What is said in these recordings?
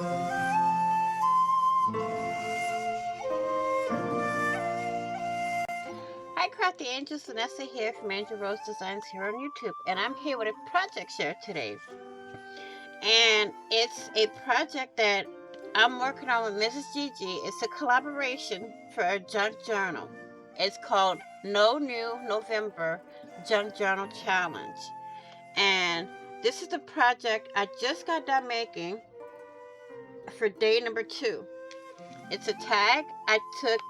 Hi Crafty Angels, Vanessa here from Angel Rose Designs here on YouTube, and I'm here with a project share today. And it's a project that I'm working on with Mrs. Gigi. It's a collaboration for a junk journal. It's called No New November Junk Journal Challenge. And this is the project I just got done making for day number 2. It's a tag. I took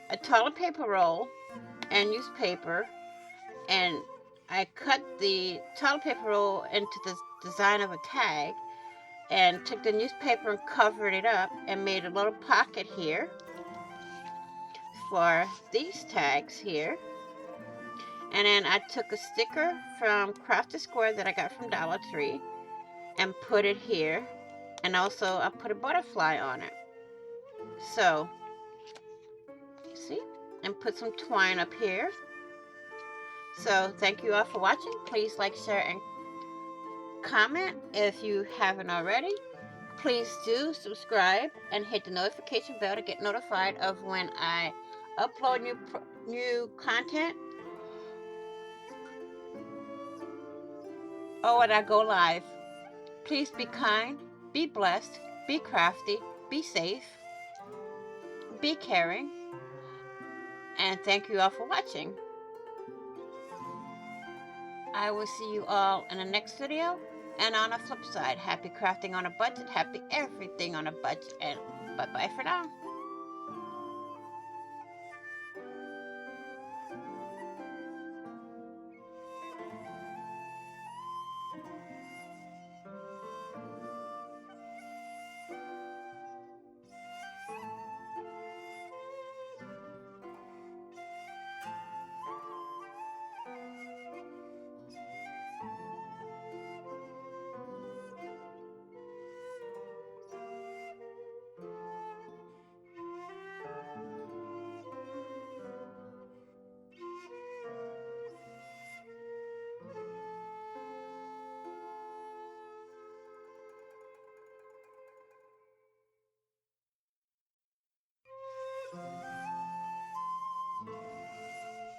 a toilet paper roll and newspaper, and I cut the toilet paper roll into the design of a tag, and took the newspaper and covered it up and made a little pocket here for these tags here. And then I took a sticker from Crafted Square that I got from Dollar Tree and put it here, and also I put a butterfly on it. So, see, and put some twine up here. So thank you all for watching. Please like, share, and comment if you haven't already. Please do subscribe and hit the notification bell to get notified of when I upload new content or when I go live. Please be kind, be blessed, be crafty, be safe, be caring, and thank you all for watching. I will see you all in the next video. And on the flip side, happy crafting on a budget, happy everything on a budget, and bye-bye for now.